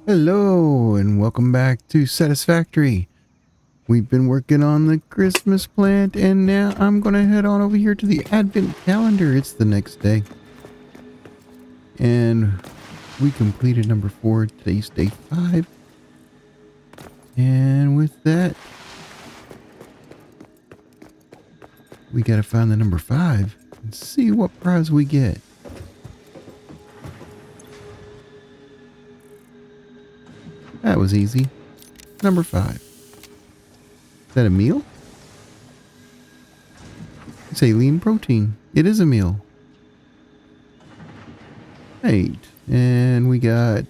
Hello and welcome back to Satisfactory. We've been working on the Christmas plant and now I'm going to head on over here to the Advent calendar. It's the next day. And we completed number 4. Today's day 5. And with that, we got to find the number 5 and see what prize we get. That was easy. Number 5. Is that a meal? It's a lean protein. It is a meal. 8. And we got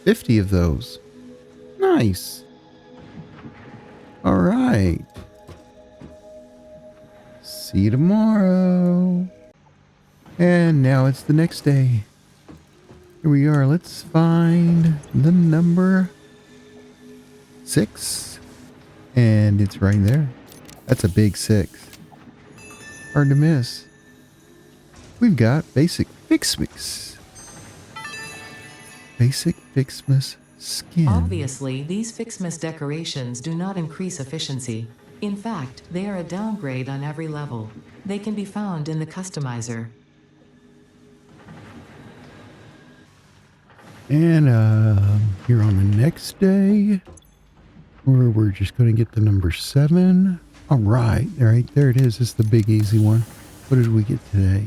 50 of those. Nice. All right. See you tomorrow. And now it's the next day. Here we are. Let's find the number 6. And it's right there. That's a big 6. Hard to miss. We've got basic Ficsmas. Basic Ficsmas skin. Obviously, these Ficsmas decorations do not increase efficiency. In fact, they are a downgrade on every level. They can be found in the customizer. And here on the next day, we're just going to get the number 7. All right, there it is. It's the big easy one. What did we get today?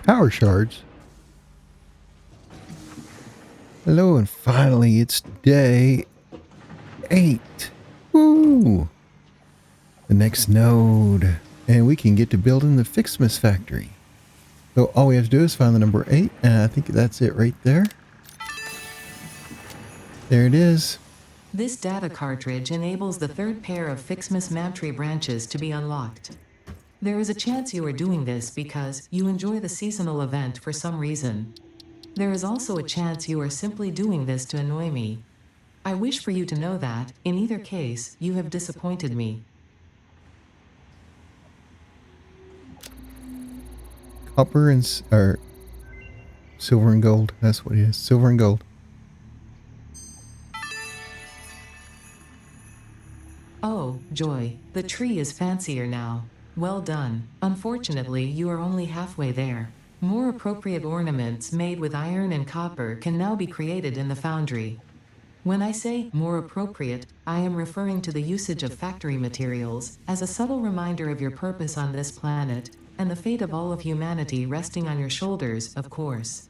Power shards. Hello, and finally it's day 8. Woo! The next node. And we can get to building the Ficsmas factory. So all we have to do is find the number 8, and I think that's it right there. There it is. This data cartridge enables the third pair of Ficsmas Mantry branches to be unlocked. There is a chance you are doing this because you enjoy the seasonal event for some reason. There is also a chance you are simply doing this to annoy me. I wish for you to know that, in either case, you have disappointed me. Copper and or silver and gold. That's what it is. Silver and gold. Oh, joy. The tree is fancier now. Well done. Unfortunately, you are only halfway there. More appropriate ornaments made with iron and copper can now be created in the foundry. When I say more appropriate, I am referring to the usage of factory materials as a subtle reminder of your purpose on this planet and the fate of all of humanity resting on your shoulders, of course.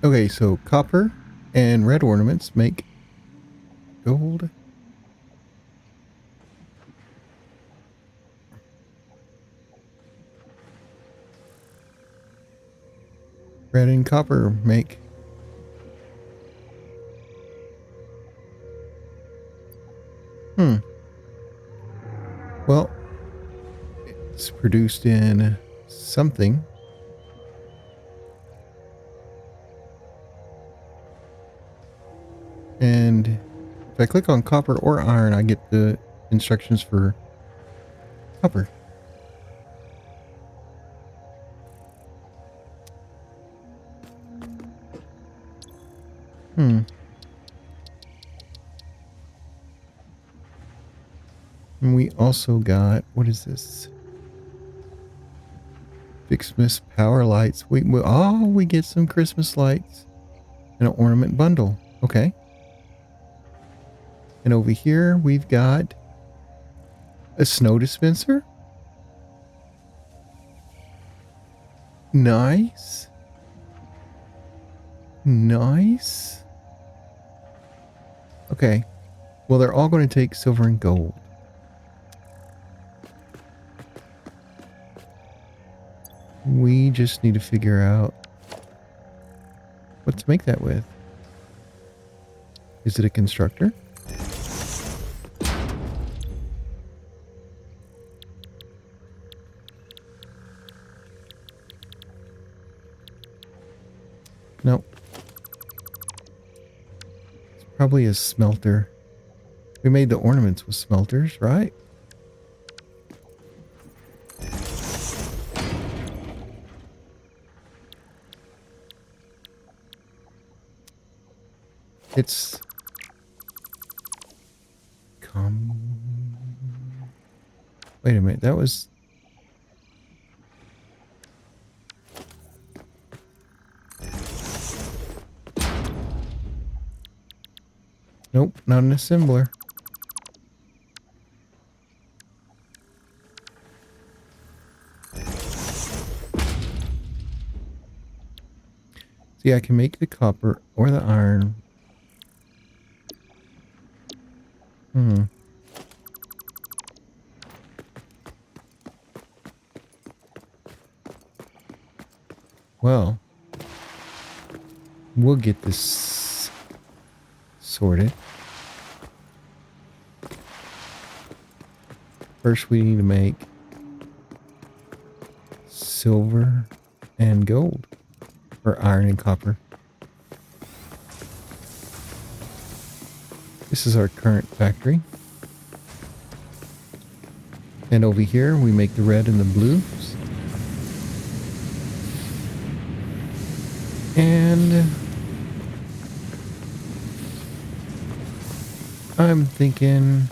Okay, so copper and red ornaments make gold. Red and copper make well, it's produced in something. And if I click on copper or iron, I get the instructions for copper. And we also got, what is this? Ficsmas power lights. We get some Christmas lights and an ornament bundle. Okay. And over here we've got a snow dispenser. Nice. Nice. Okay. Well, they're all going to take silver and gold. We just need to figure out what to make that with. Is it a constructor? Nope. probably a smelter. We made the ornaments with smelters, right? It's wait a minute, that was nope, not an assembler. See, I can make the copper or the iron. Well, we'll get this sorted. First, we need to make silver and gold, or iron and copper. This is our current factory. And over here, we make the red and the blues. And I'm thinking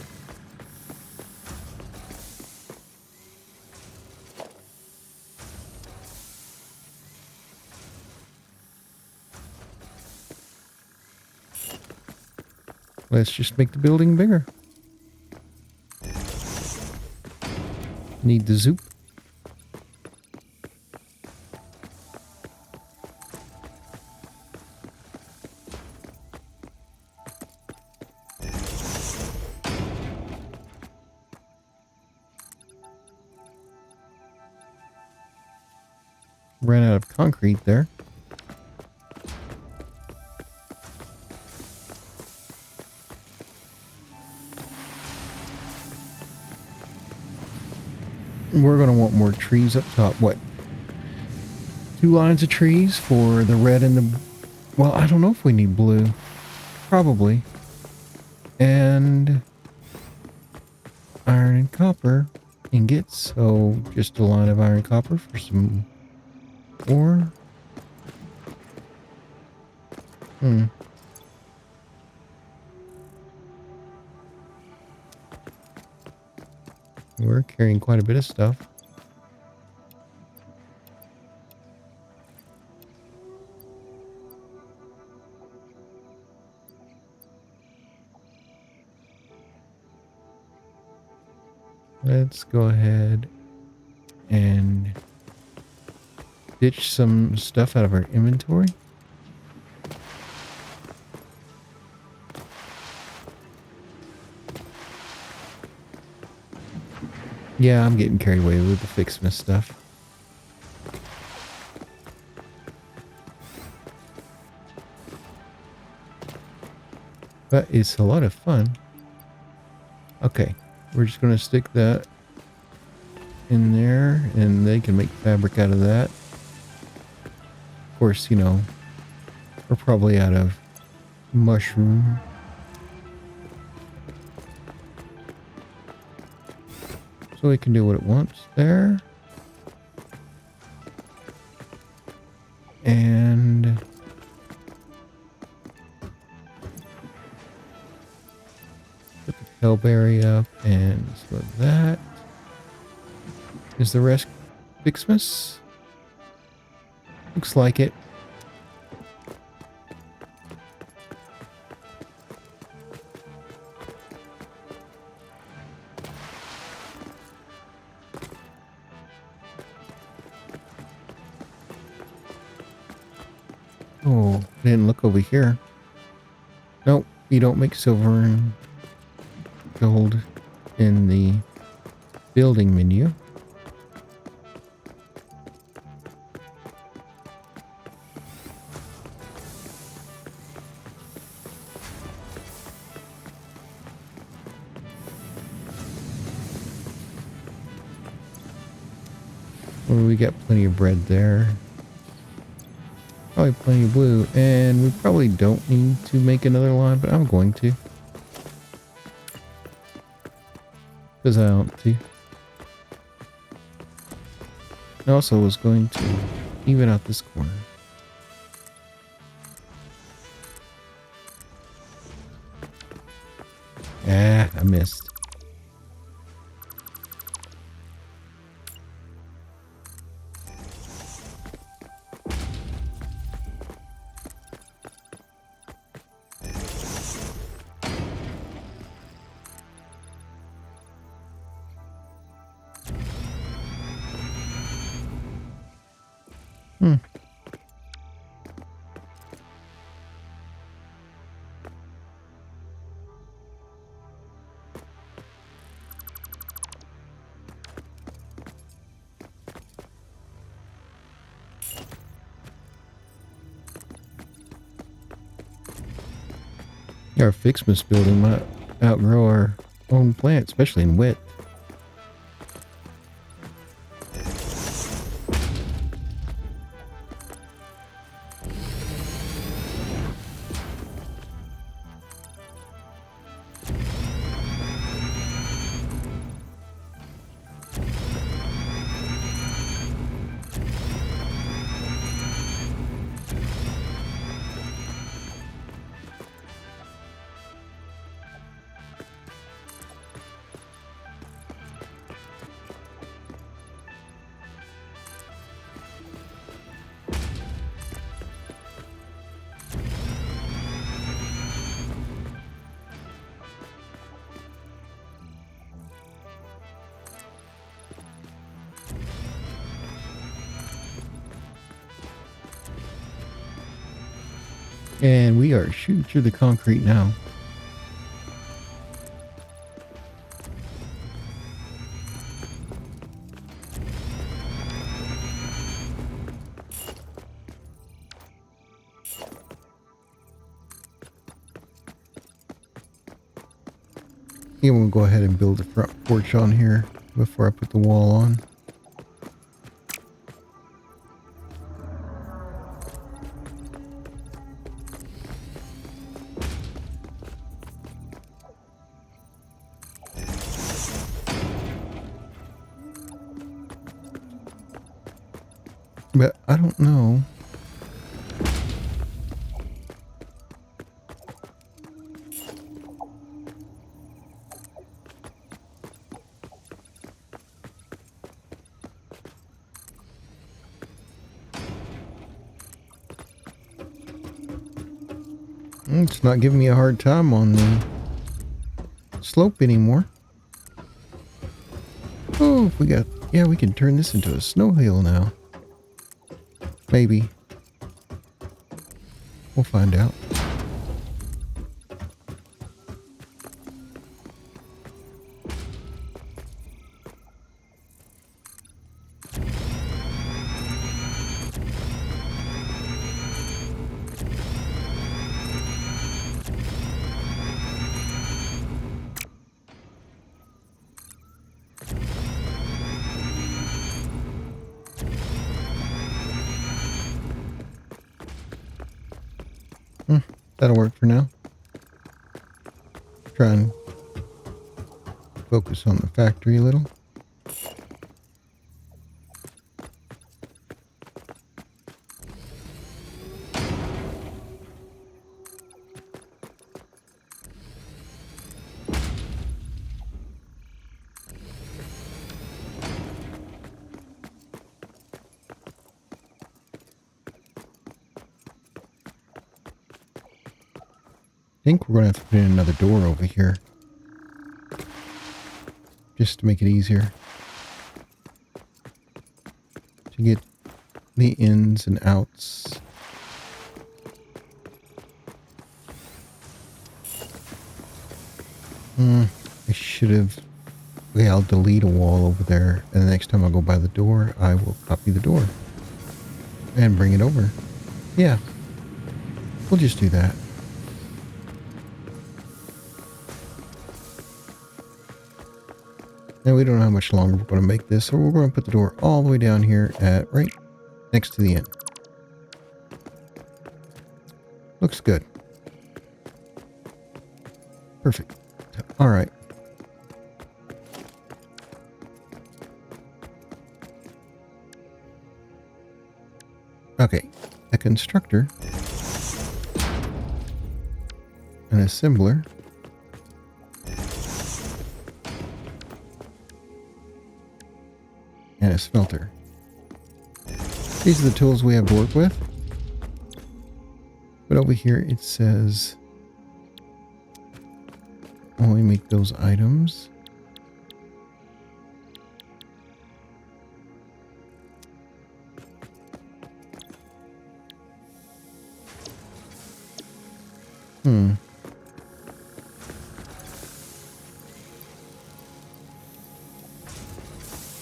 let's just make the building bigger. Need the zoop. Ran out of concrete there. We're going to want more trees up top. What? 2 lines of trees for the red and the... Well, I don't know if we need blue. Probably. And iron and copper ingots. So just a line of iron and copper for some ore. We're carrying quite a bit of stuff. Let's go ahead and ditch some stuff out of our inventory. Yeah, I'm getting carried away with the Ficsmas stuff. But it's a lot of fun. Okay, we're just going to stick that in there, and they can make fabric out of that. Of course, you know, we're probably out of mushroom. So it can do what it wants there. And put the tailberry up and some of that. Is the rest Ficsmas? Looks like it. Oh, didn't look over here. Nope, you don't make silver and gold in the building menu. Well, we got plenty of bread there. Probably plenty of blue. And we probably don't need to make another line, but I'm going to. Because I want to. I also was going to even out this corner. Ah, I missed. Hmm. Our Ficsmas building might outgrow our own plant, especially in wet. And we are shooting through the concrete now. Yeah, we'll go ahead and build a front porch on here before I put the wall on. But I don't know. It's not giving me a hard time on the slope anymore. Oh, if we got... Yeah, we can turn this into a snow hill now. Maybe. We'll find out. That'll work for now. Try and focus on the factory a little. I think we're going to have to put in another door over here. Just to make it easier. To get the ins and outs. I should have... Okay, I'll delete a wall over there. And the next time I go by the door, I will copy the door. And bring it over. Yeah. We'll just do that. And we don't know how much longer we're going to make this, so we're going to put the door all the way down here at right next to the end. Looks good. Perfect. All right. Okay. A constructor. An assembler. And a smelter. These are the tools we have to work with. But over here it says only make those items.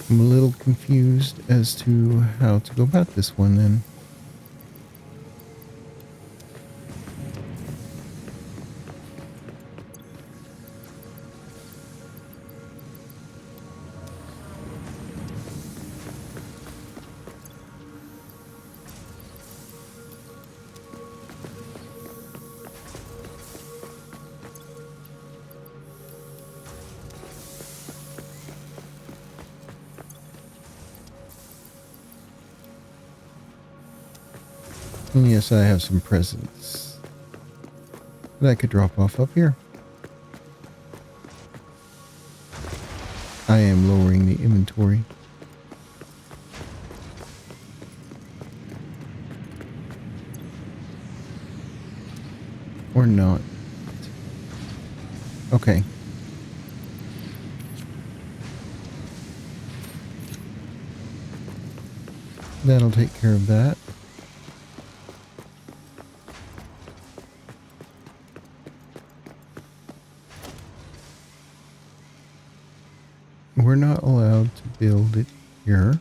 I'm a little confused as to how to go about this one then. And yes, I have some presents that I could drop off up here. I am lowering the inventory. Or not. Okay. That'll take care of that. We're not allowed to build it here.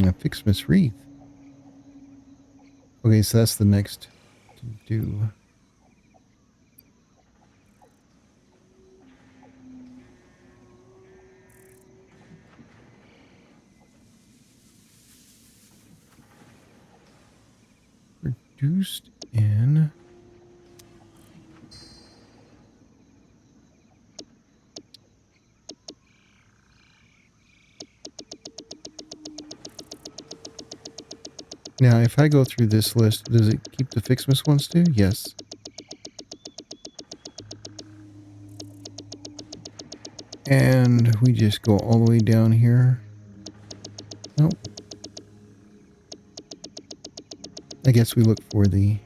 A Ficsmas wreath. Okay, so that's the next to do. Reduced in. Now, if I go through this list, does it keep the Ficsmas ones too? Yes. And we just go all the way down here. Nope. I guess we look for the...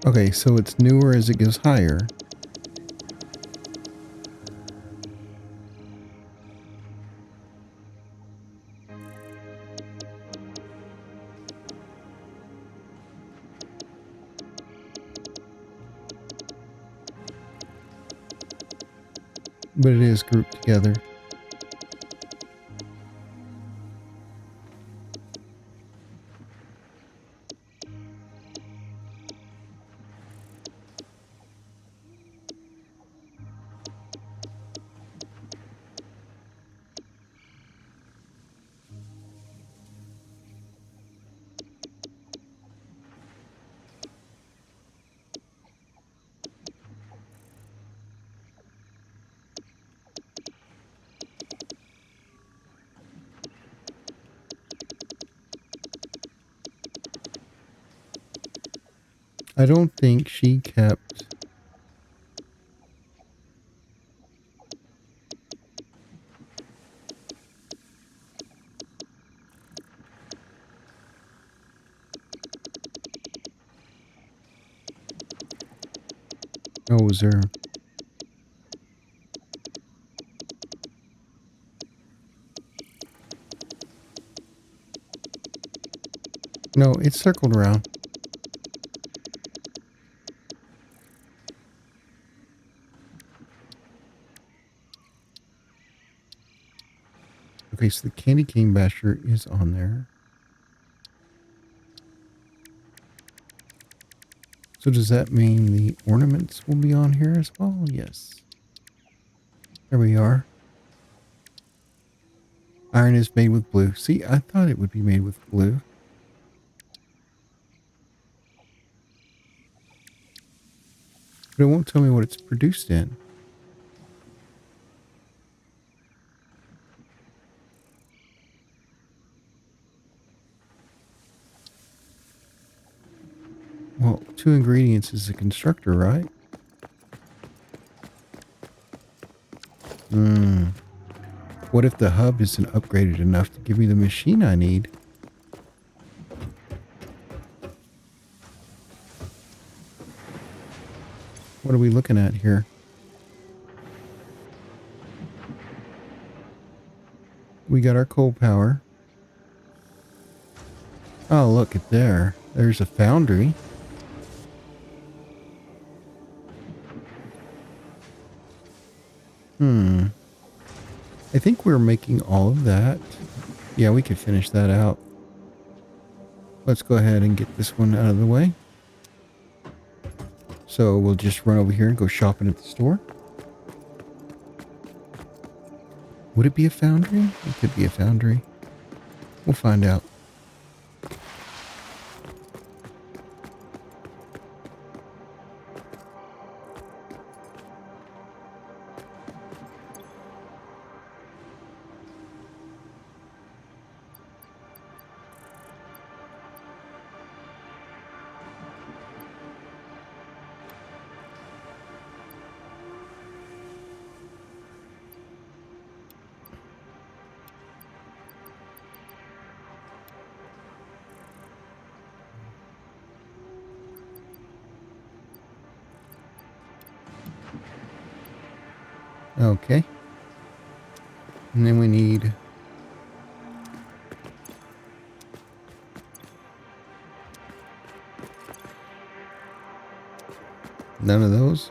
Okay, so it's newer as it goes higher. But it is grouped together. I don't think she kept Oh, is there? No, it's circled around. Okay, so the candy cane basher is on there. So does that mean the ornaments will be on here as well? Yes. There we are. Iron is made with blue. See, I thought it would be made with blue. But it won't tell me what it's produced in. Well, 2 ingredients is a constructor, right? Hmm. What if the hub isn't upgraded enough to give me the machine I need? What are we looking at here? We got our coal power. Oh, look at there. There's a foundry. I think we're making all of that. Yeah, we could finish that out. Let's go ahead and get this one out of the way. So we'll just run over here and go shopping at the store. Would it be a foundry? It could be a foundry. We'll find out. Okay. And then we need none of those.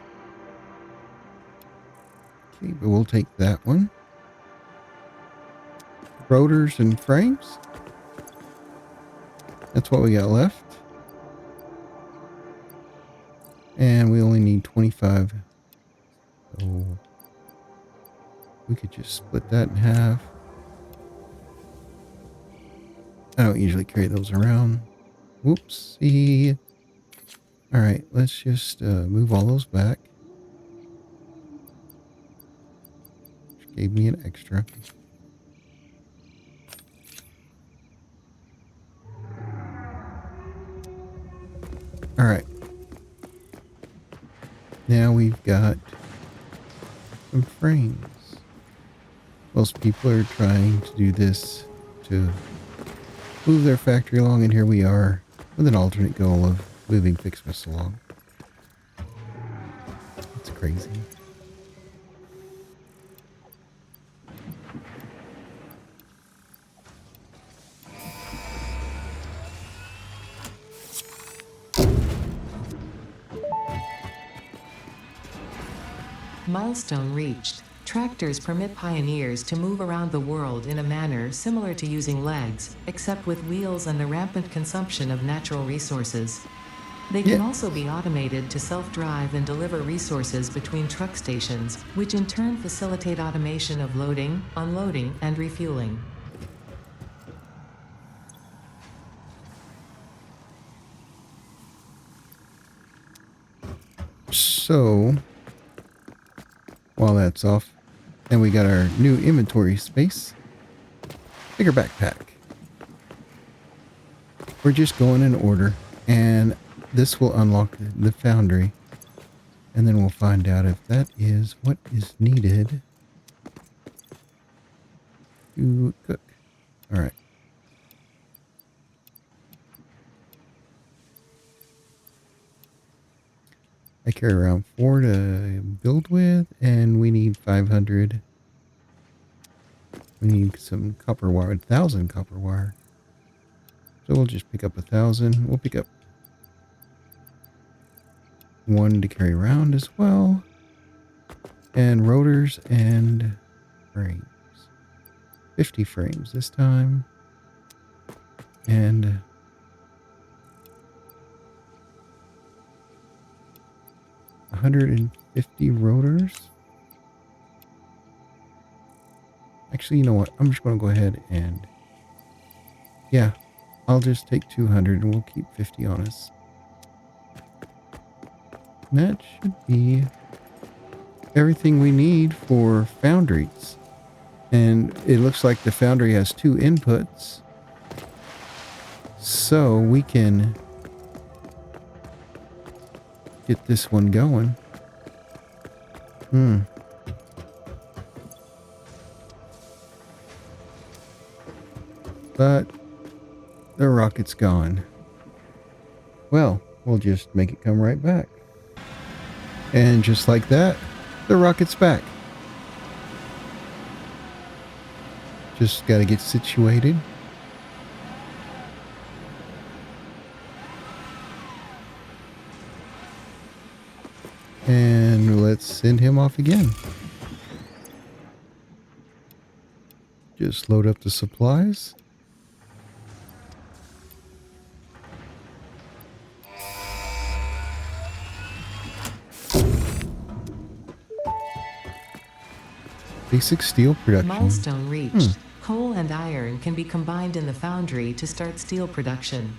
Okay, but we'll take that one. Rotors and frames. That's what we got left. And we only need 25. So we could just split that in half. I don't usually carry those around. Whoopsie. All right, let's just move all those back. Which gave me an extra. All right. Now we've got some frames. Most people are trying to do this to move their factory along, and here we are with an alternate goal of moving Ficsmas along. It's crazy. Milestone reached. Tractors permit pioneers to move around the world in a manner similar to using legs, except with wheels and the rampant consumption of natural resources. They can Yeah. also be automated to self-drive and deliver resources between truck stations, which in turn facilitate automation of loading, unloading, and refueling. So while that's off, and we got our new inventory space, bigger backpack. We're just going in order, and this will unlock the foundry, and then we'll find out if that is what is needed to cook. All right. I carry around 4 to build with, and we need 500. We need some copper wire, 1,000 copper wire. So we'll just pick up 1,000. We'll pick up 1 to carry around as well. And rotors and frames. 50 frames this time. And 150 rotors. Actually, you know what? I'm just going to go ahead and... yeah, I'll just take 200 and we'll keep 50 on us. And that should be everything we need for foundries. And it looks like the foundry has 2 inputs. So we can get this one going. But the rocket's gone. Well, we'll just make it come right back. And just like that, the rocket's back. Just got to get situated. And let's send him off again. Just load up the supplies. Basic steel production. Milestone reached. Coal and iron can be combined in the foundry to start steel production.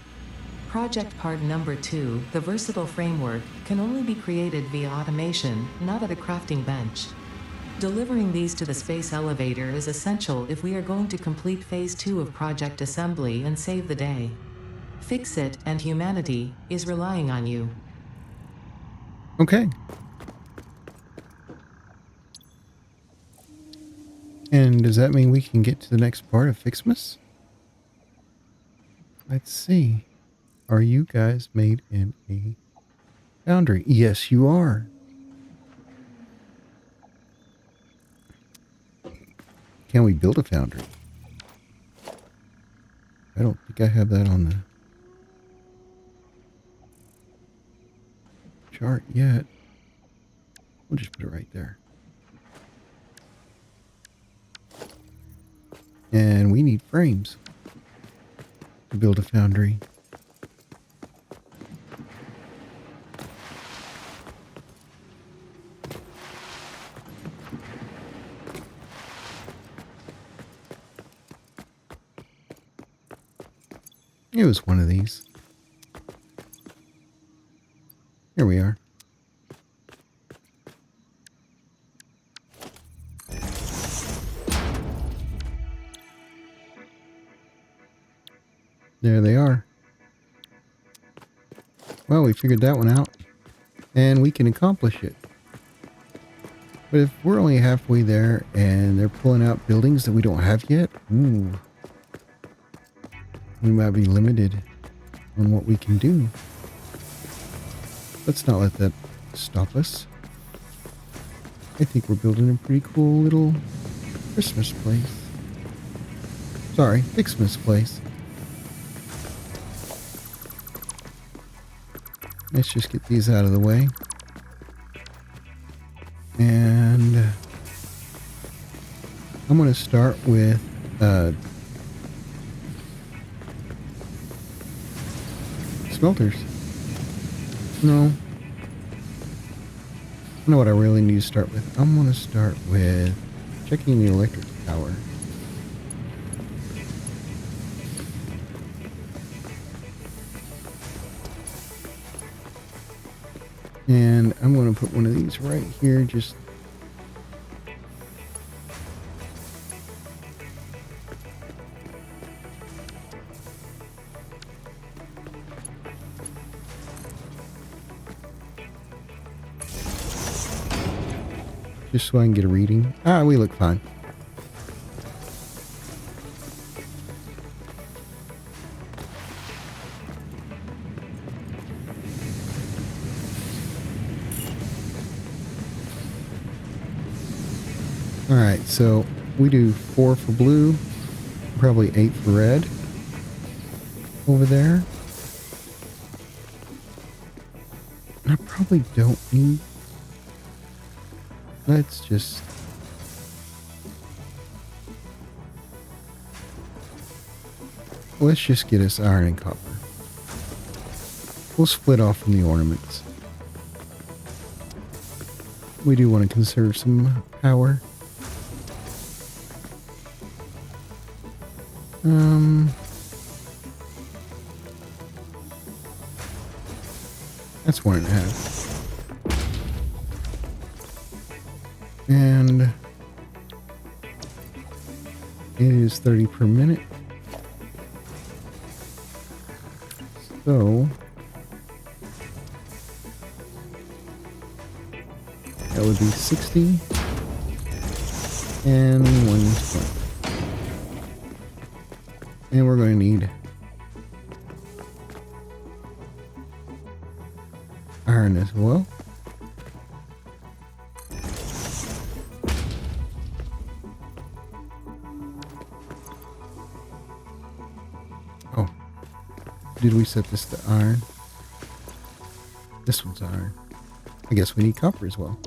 Project part number 2, the versatile framework, can only be created via automation, not at a crafting bench. Delivering these to the space elevator is essential if we are going to complete phase 2 of project assembly and save the day. Fix It and humanity is relying on you. Okay. And does that mean we can get to the next part of Ficsmas? Let's see. Are you guys made in a foundry? Yes, you are. Can we build a foundry? I don't think I have that on the chart yet. We'll just put it right there. And we need frames to build a foundry. It was one of these. Here we are. There they are. Well, we figured that one out. And we can accomplish it. But if we're only halfway there and they're pulling out buildings that we don't have yet, we might be limited on what we can do. Let's not let that stop us. I think we're building a pretty cool little Christmas place. Sorry, Ficsmas place. Let's just get these out of the way. And I'm going to start with smelters. No. I know what I really need to start with. I'm going to start with checking the electric power. And I'm going to put one of these right here, just so I can get a reading. Ah, we look fine. Alright, so we do 4 for blue, probably 8 for red over there. I probably don't need... Let's just... Let's just get us iron and copper. We'll split off from the ornaments. We do want to conserve some power. That's 1.5. And it is 30 per minute. So that would be 60 and 120. And we're going to need iron as well. Oh, did we set this to iron? This one's iron. I guess we need copper as well.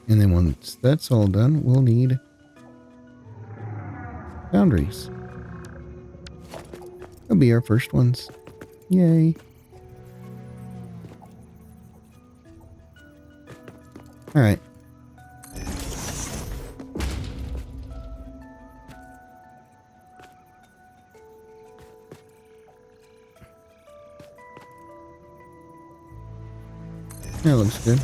And then once that's all done, we'll need foundries. That'll be our first ones. Yay. Alright. That looks good.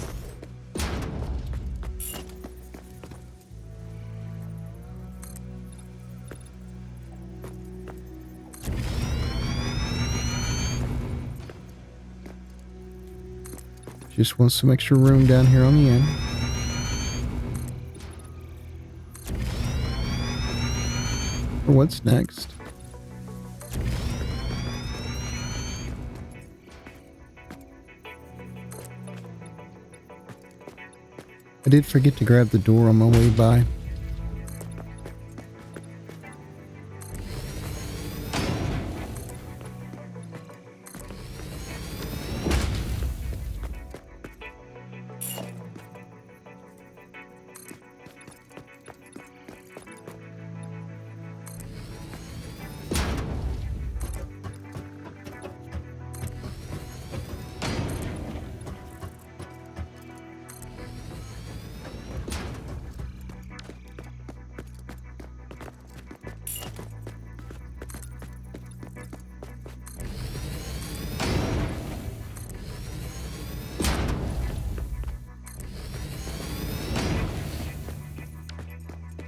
Just want some extra room down here on the end. For what's next? I did forget to grab the door on my way by.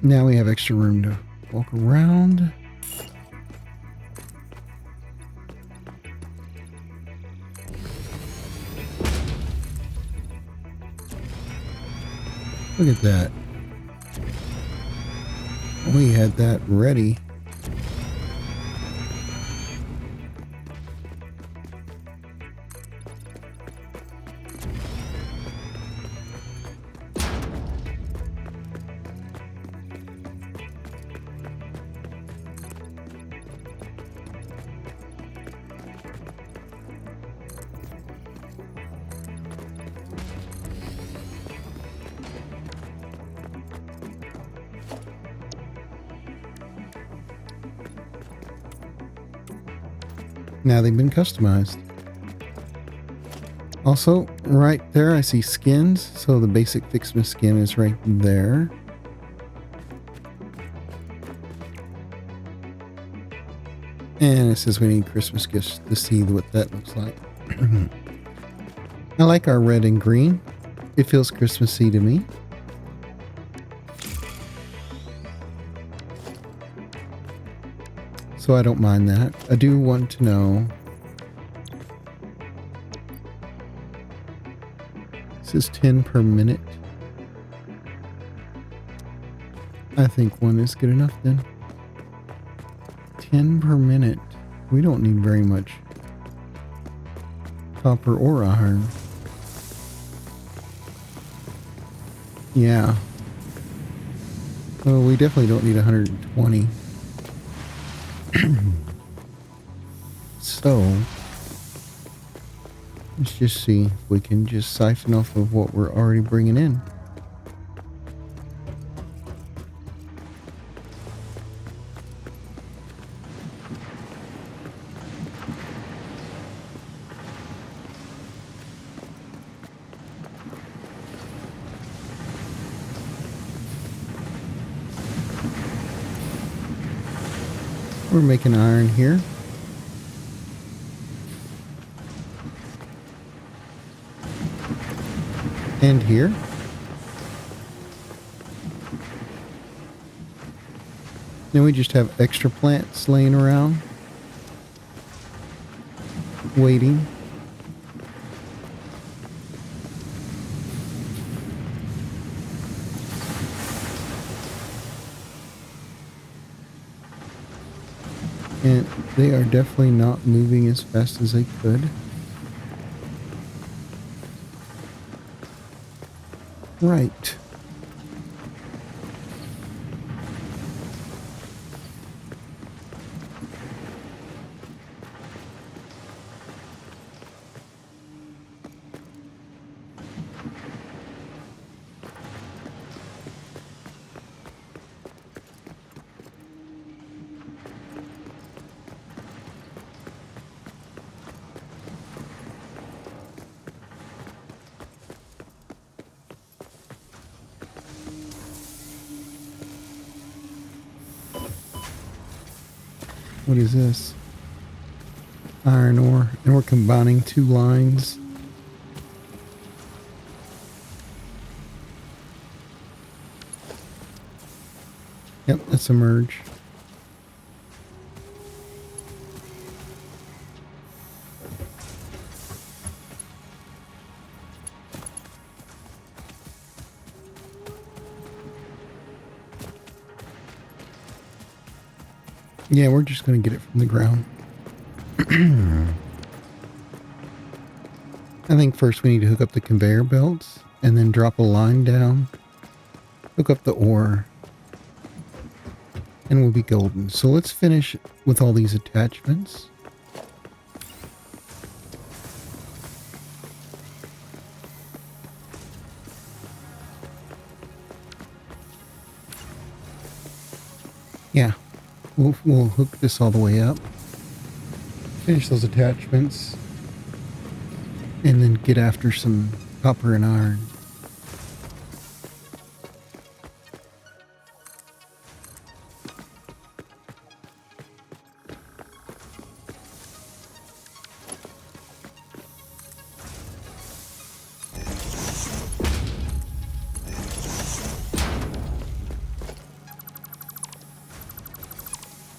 Now we have extra room to walk around. Look at that. We had that ready. Now they've been customized. Also, right there I see skins, so the basic Ficsmas skin is right there. And it says we need Christmas gifts to see what that looks like. I like our red and green. It feels Christmassy to me. So I don't mind that. I do want to know. This is 10 per minute. I think one is good enough then. 10 per minute. We don't need very much copper or iron. Yeah. Well, we definitely don't need 120. So, let's just see if we can just siphon off of what we're already bringing in. We're making iron here. And here. Then we just have extra plants laying around, waiting. And they are definitely not moving as fast as they could. Right. What is this? Iron ore. And we're combining two lines. Yep, that's a merge. Yeah, we're just going to get it from the ground. I think first we need to hook up the conveyor belts and then drop a line down, hook up the ore, and we'll be golden. So let's finish with all these attachments. Yeah, we'll hook this all the way up, finish those attachments, and then get after some copper and iron.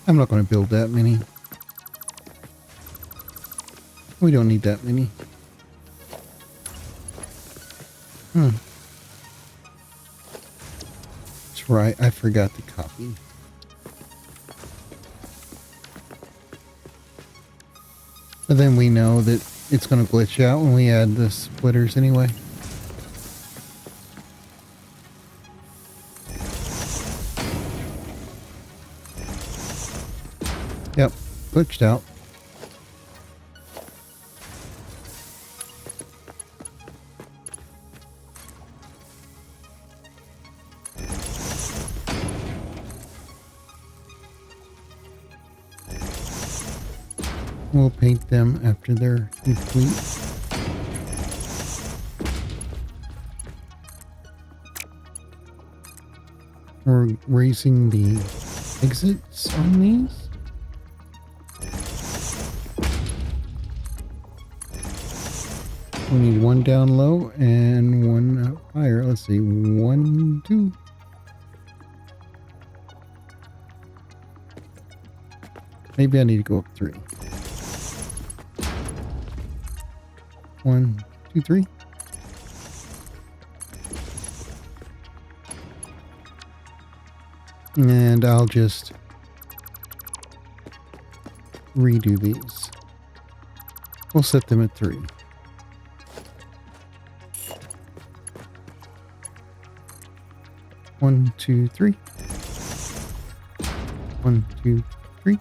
I'm not going to build that many. We don't need that many. That's right, I forgot to copy. But then we know that it's going to glitch out when we add the splitters anyway. Yep, glitched out. We'll paint them after they're complete. We're raising the exits on these. We need one down low and one up higher. Let's see, 1, 2. Maybe I need to go up 3. 1, 2, 3. And I'll just redo these. We'll set them at 3. 1, 2, 3. 1, 2, 3.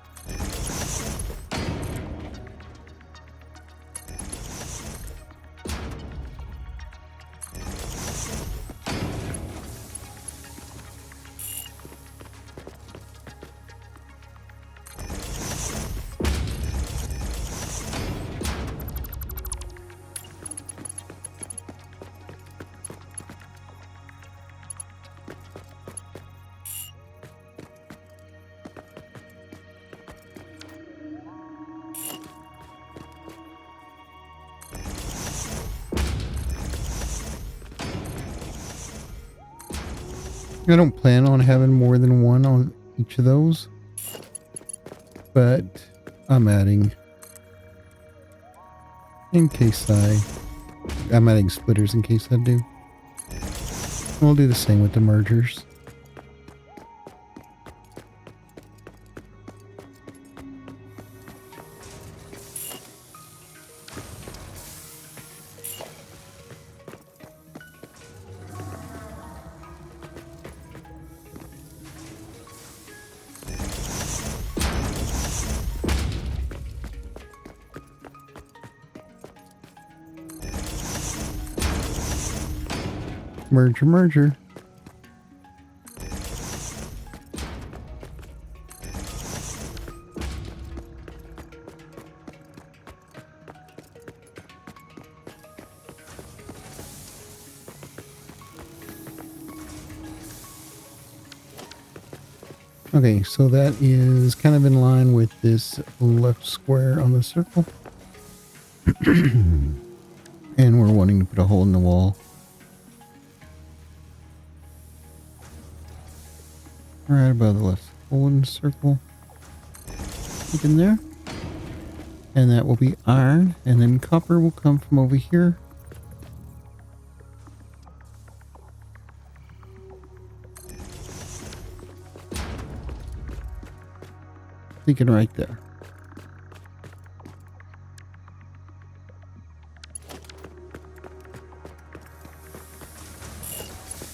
I don't plan on having more than one on each of those, but I'm adding I'm adding splitters in case I do. We'll do the same with the mergers. Merger. Okay, so that is kind of in line with this left square on the circle. And we're wanting to put a hole in the wall. Right above the left hole in the circle. Look in there. And that will be iron. And then copper will come from over here. Thinking right there.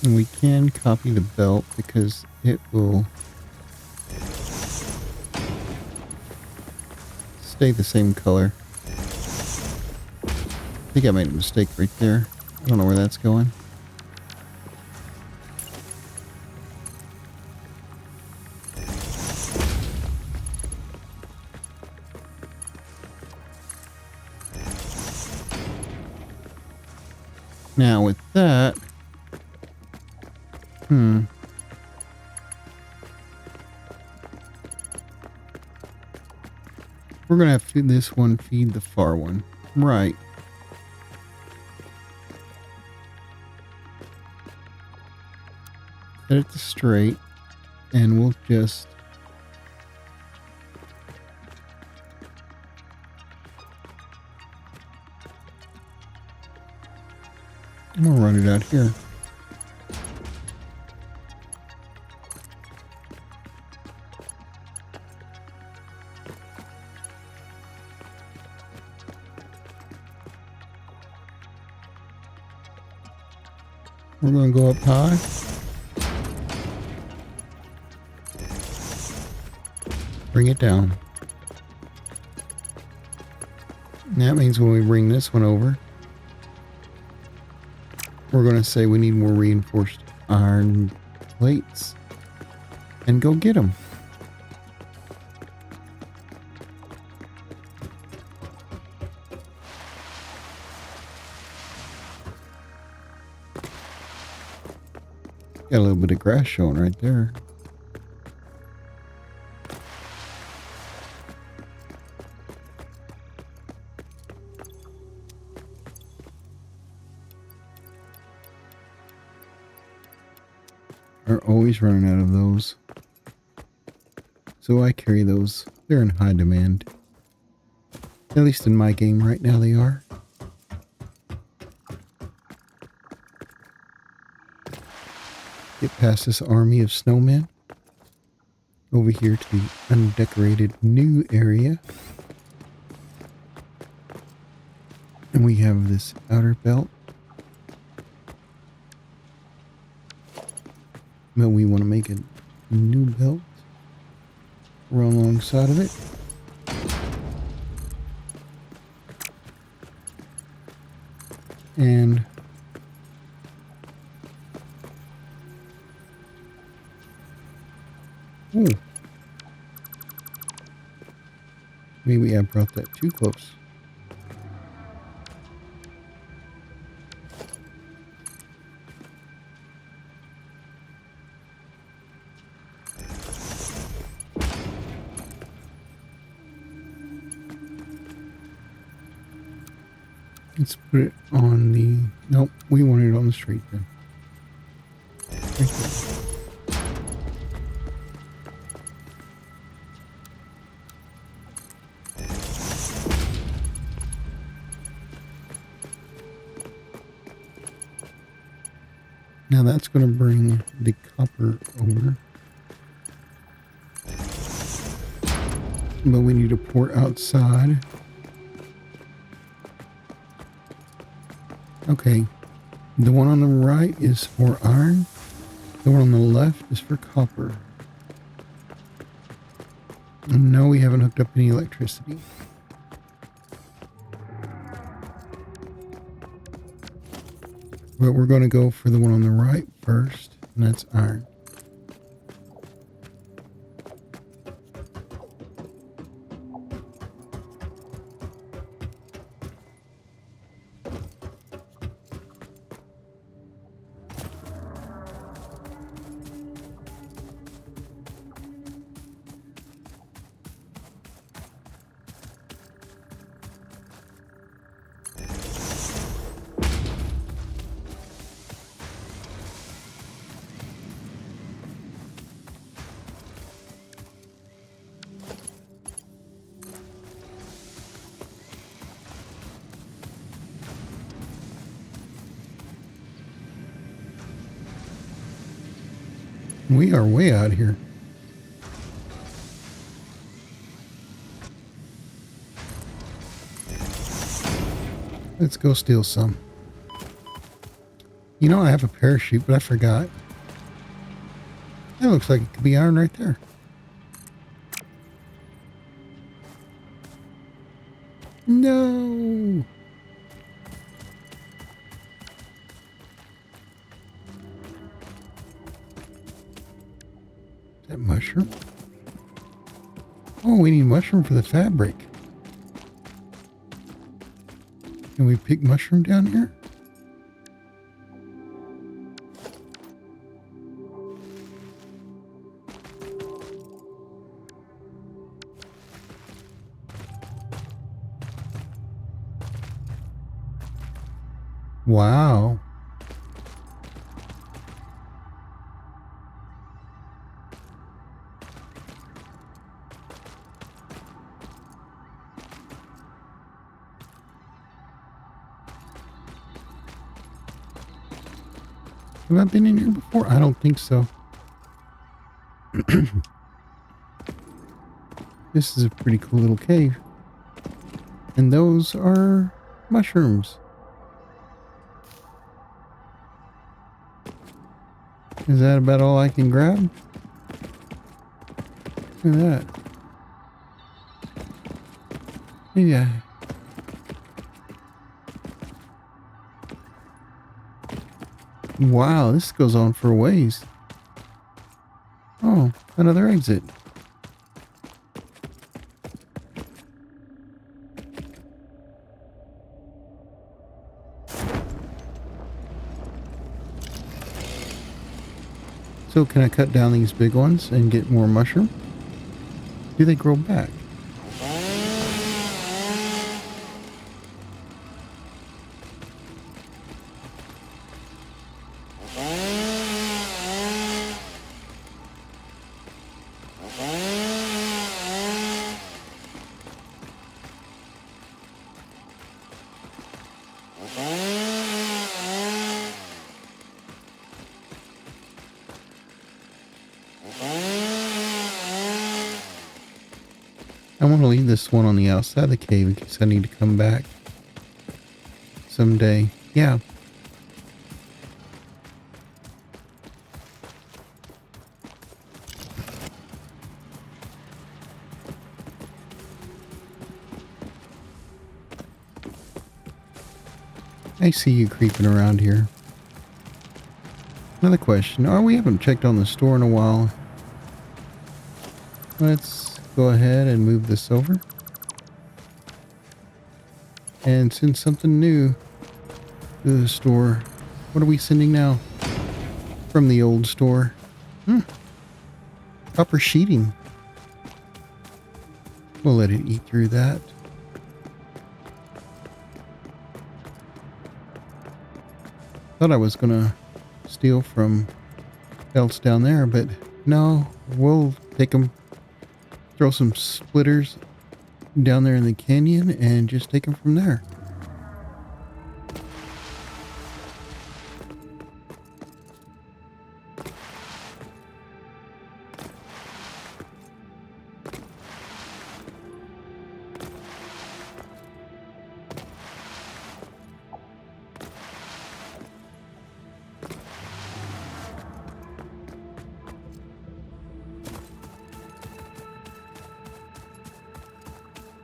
And we can copy the belt because it will stay the same color. I think I made a mistake right there. I don't know where that's going. Now with that, we're going to have to this one feed the far one. Right. Set it to straight, and we'll just we'll run it out here. We're going to go up high. Bring it down. And that means when we bring this one over, we're going to say we need more reinforced iron plates and go get them. Got a little bit of grass showing right there. Are always running out of those. So I carry those. They're in high demand. At least in my game right now they are. Get past this army of snowmen. over here to the undecorated new area. And we have this outer belt. But we want to make a new belt. Run alongside of it. And ooh, maybe I brought that too close. Let's put it on the... Nope, we want it on the straight then. Right there. Now that's going to bring the copper over. But we need to pour outside. Okay. The one on the right is for iron. The one on the left is for copper. And no, we haven't hooked up any electricity. But we're going to go for the one on the right first, and that's iron. We are way out here. Let's go steal some. You know, I have a parachute, but I forgot. That looks like it could be iron right there. No! Is that mushroom? Oh, we need mushroom for the fabric. Can we pick mushroom down here? Wow. Have I been in here before? I don't think so. This is a pretty cool little cave. And those are mushrooms. Is that about all I can grab? Look at that. Yeah. Wow, this goes on for a ways. Oh, another exit. So can I cut down these big ones and get more mushroom? Do they grow back? I want to leave this one on the outside of the cave in case I need to come back someday. Yeah. I see you creeping around here. Another question. Oh, we haven't checked on the store in a while. Let's go ahead and move this over. And send something new to the store. What are we sending now? From the old store. Copper sheeting. We'll let it eat through that. Thought I was gonna steal from else down there, but no, we'll take them, throw some splitters down there in the canyon and just take them from there.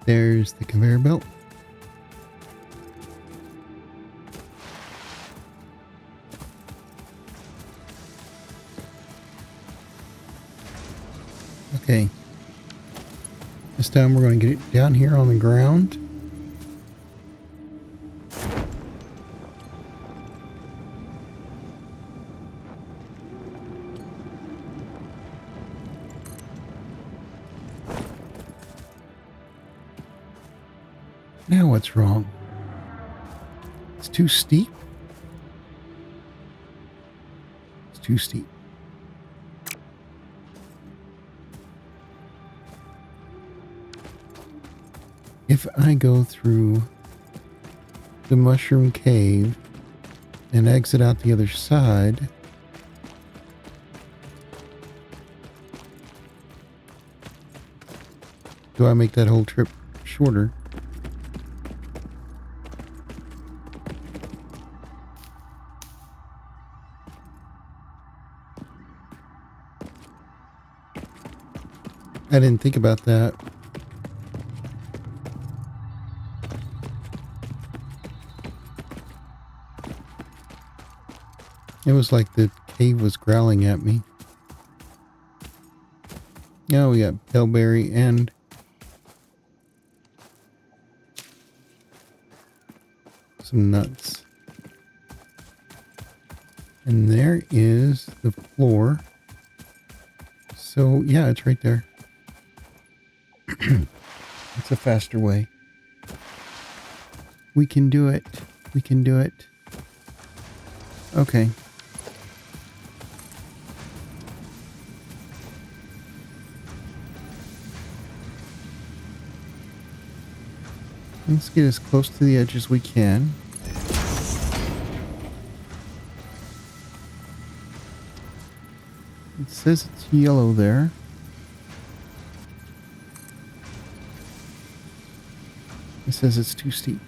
There's the conveyor belt. Okay. This time we're going to get it down here on the ground. Now what's wrong? It's too steep. It's too steep. If I go through the mushroom cave and exit out the other side, do I make that whole trip shorter? I didn't think about that. It was like the cave was growling at me. Now we got bellberry and some nuts. And there is the floor. So yeah, it's right there. It's a faster way. We can do it. We can do it. Okay. Let's get as close to the edge as we can. It says it's yellow there. It says it's too steep.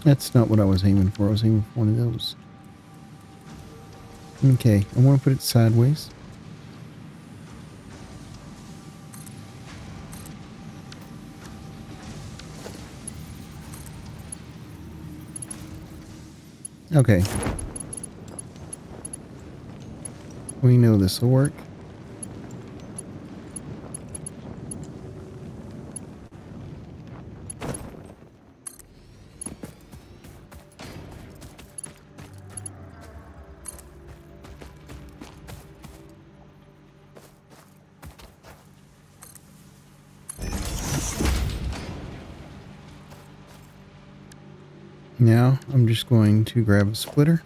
That's not what I was aiming for. I was aiming for one of those. Okay, I want to put it sideways. Okay. We know this will work. Now I'm just going to grab a splitter.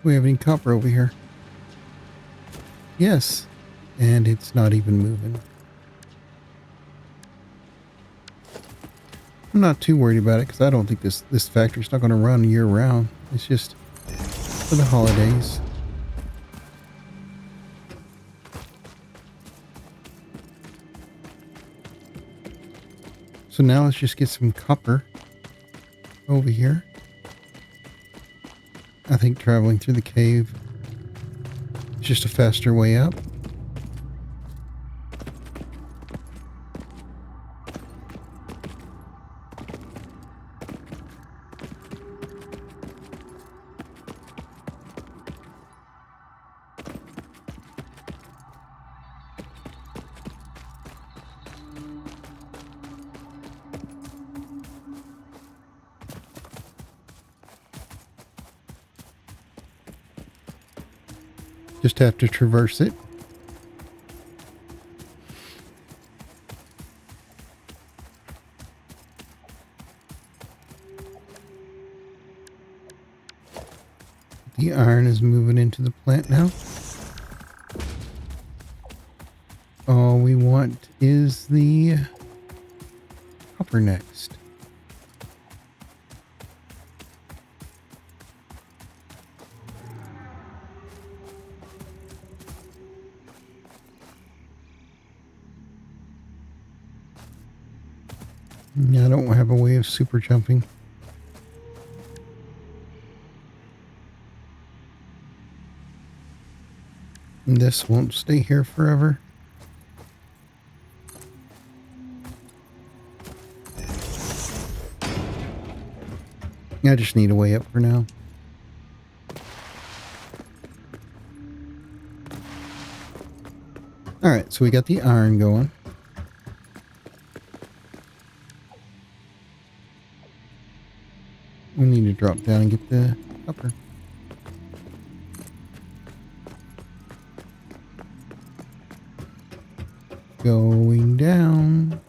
We have any copper over here? Yes. And it's not even moving. I'm not too worried about it because I don't think this factory's not going to run year round. It's just for the holidays. So now let's just get some copper over here. I think traveling through the cave is just a faster way up. Just have to traverse it. The iron is moving into the plant now. All we want is the copper next. I don't have a way of super jumping. And this won't stay here forever. I just need a way up for now. Alright, so we got the iron going. We need to drop down and get the copper. Going down.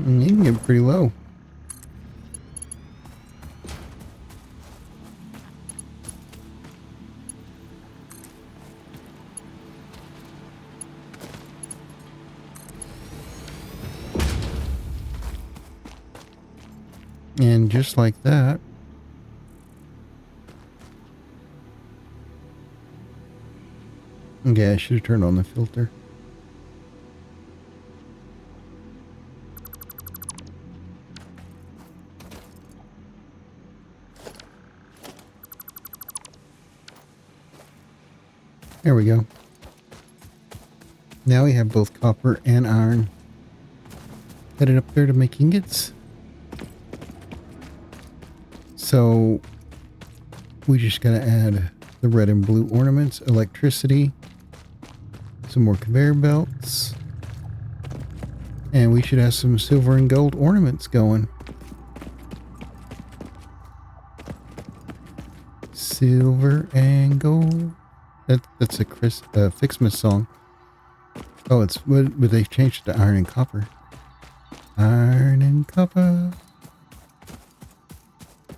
You can get pretty low. And just like that, okay, I should have turned on the filter. There we go. Now we have both copper and iron. Headed up there to make ingots. So we just gotta add the red and blue ornaments, electricity, some more conveyor belts, and we should have some silver and gold ornaments going. Silver and gold. That's a Ficsmas song. Oh, but they've changed it to iron and copper. Iron and copper.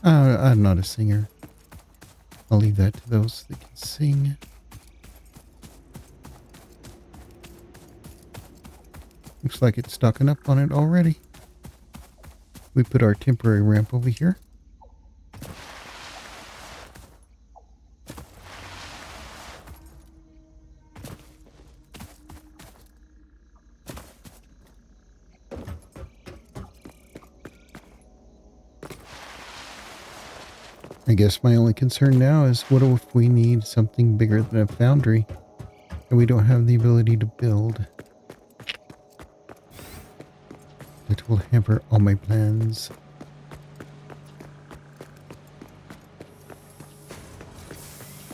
I'm not a singer. I'll leave that to those that can sing. Looks like it's stocking up on it already. We put our temporary ramp over here. I guess my only concern now is what if we need something bigger than a foundry and we don't have the ability to build? It will hamper all my plans.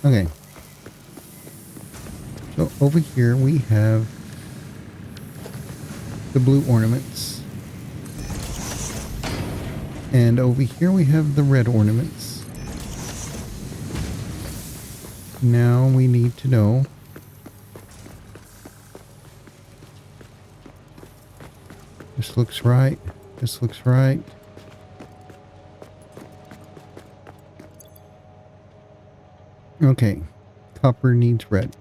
Okay. So over here we have the blue ornaments. And over here we have the red ornaments. Now we need to know this looks right. This looks right. Okay. Copper needs red.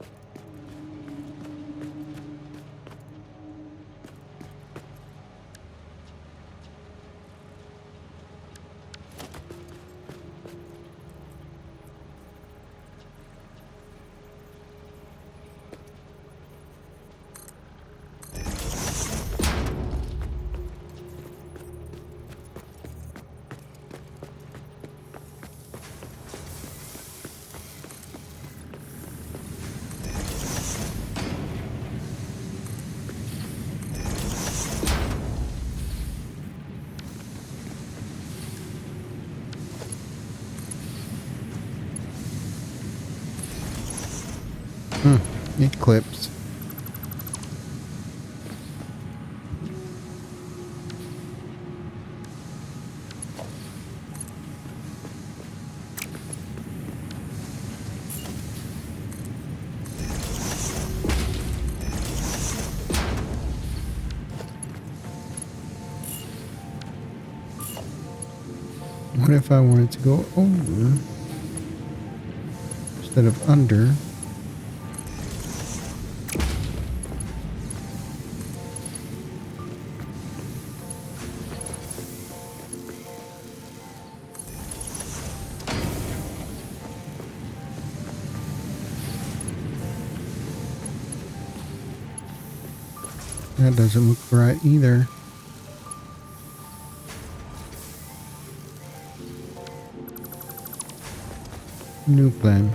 It clips. What if I wanted to go over instead of under? That doesn't look right either. New plan.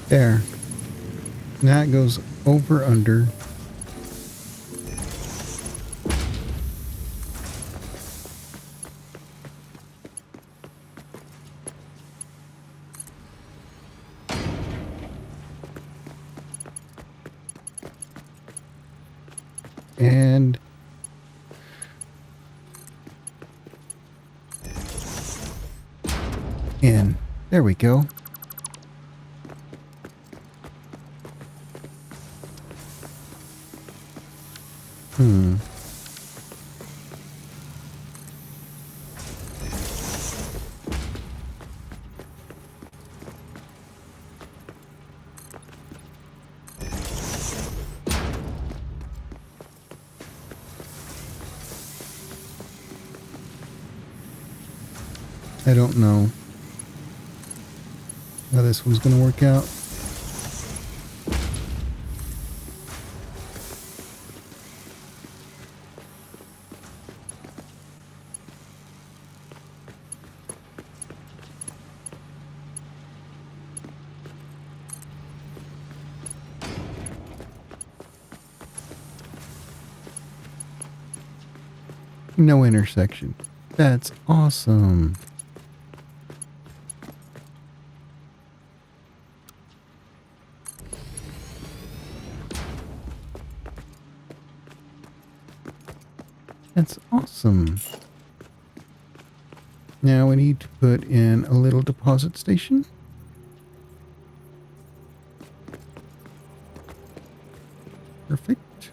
There. Now it goes over under. And in. There we go. I don't know how this one's going to work out. No intersection. That's awesome. That's awesome. Now we need to put in a little deposit station. Perfect.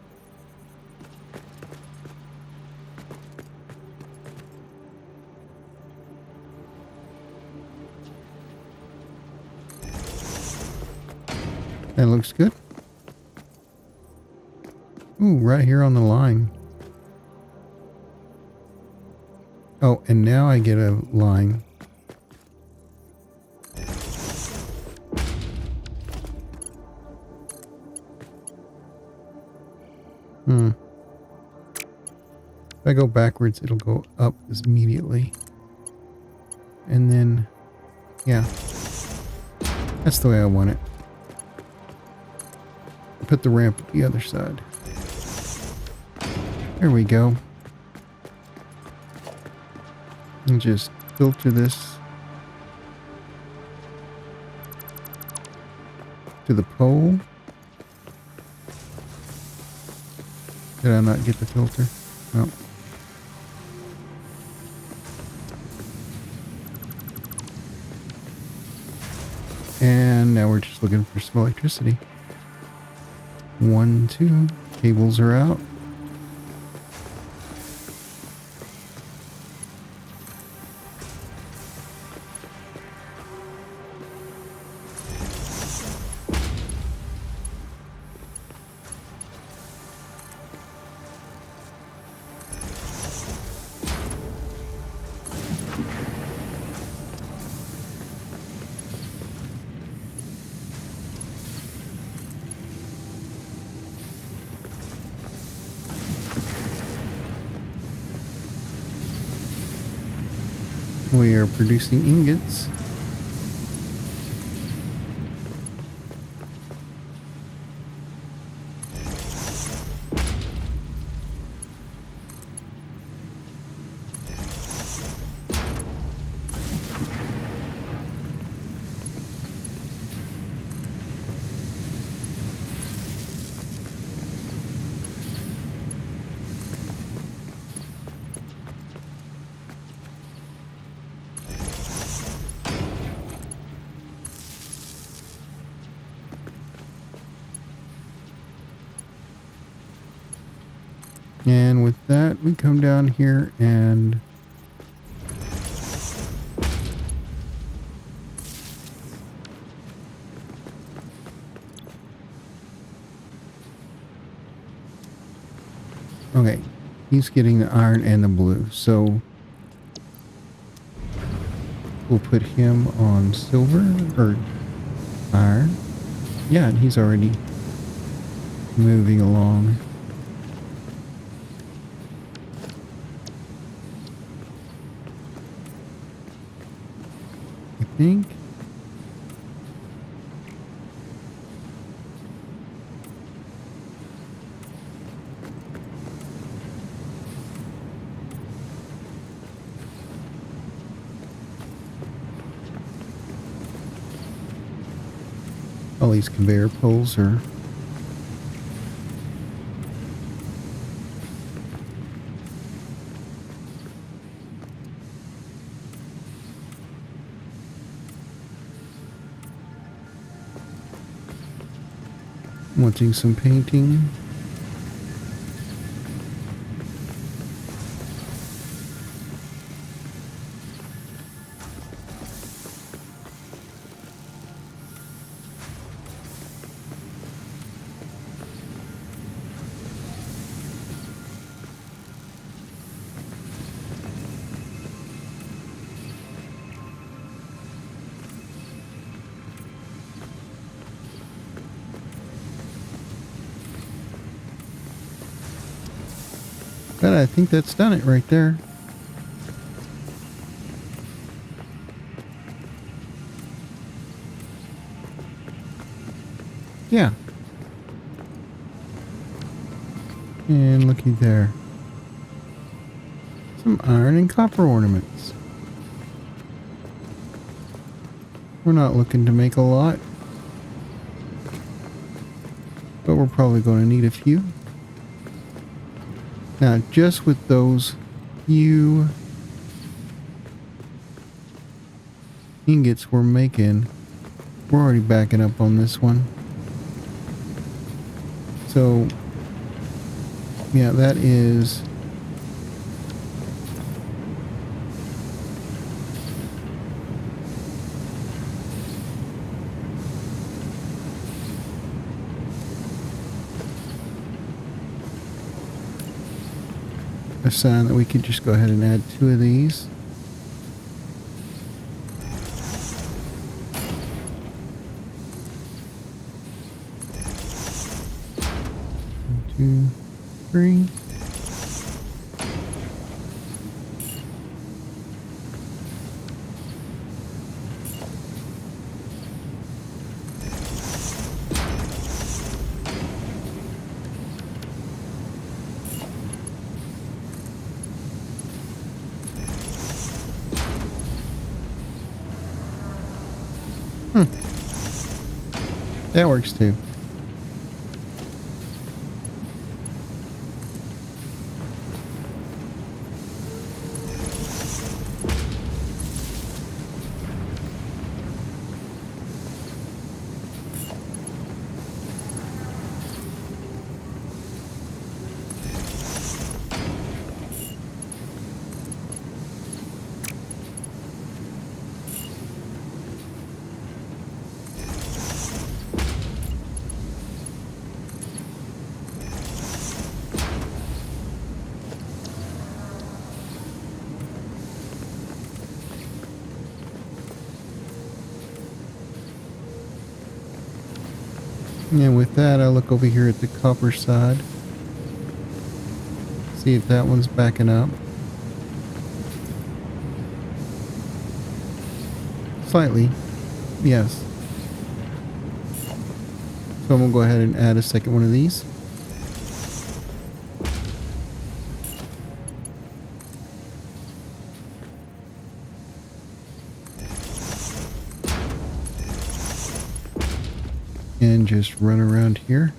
That looks good. Ooh, right here on the line. Oh, and now I get a line. If I go backwards, it'll go up immediately. And then, yeah. That's the way I want it. Put the ramp at the other side. There we go. And just filter this to the pole. Did I not get the filter? No. And now we're just looking for some electricity. 1, 2. Cables are out. We are producing ingots. And with that, we come down here and okay, he's getting the iron and the blue, so we'll put him on silver or iron. Yeah, and he's already moving along. I think. All these conveyor poles are wanting some painting. But I think that's done it right there. Yeah. And looky there. Some iron and copper ornaments. We're not looking to make a lot, but we're probably going to need a few. Now, just with those few ingots we're making, we're already backing up on this one. So, yeah, that is... a sign that we could just go ahead and add 2 of these. One, 2, 3. That works too. And with that, I'll look over here at the copper side. See if that one's backing up. Slightly, yes. So I'm going to go ahead and add a second one of these. And just run around here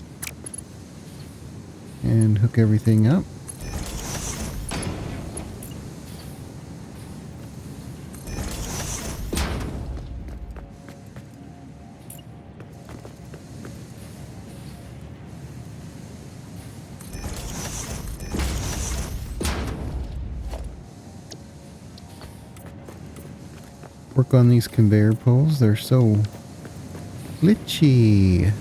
and hook everything up. Work on these conveyor poles. They're so glitchy.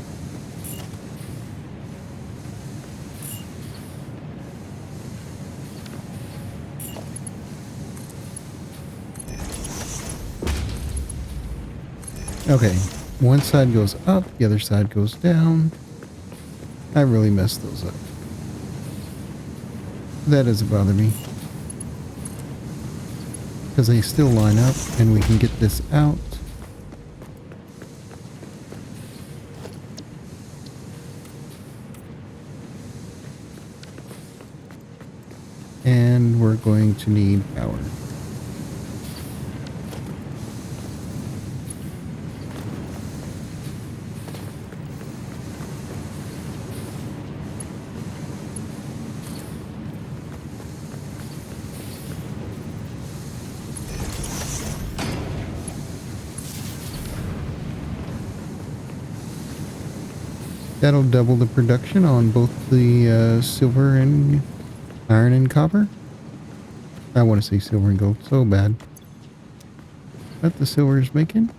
Okay, one side goes up, the other side goes down. I really messed those up. That doesn't bother me, because they still line up, and we can get this out. And we're going to need power. That'll double the production on both the silver and iron and copper. I want to say silver and gold so bad. But the silver is making.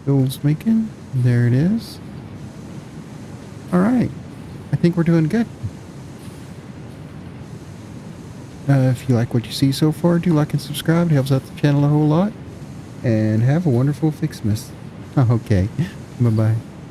Gold's making. There it is. Alright. I think we're doing good. If you like what you see so far, do like and subscribe. It helps out the channel a whole lot. And have a wonderful Ficsmas. Okay. Bye-bye.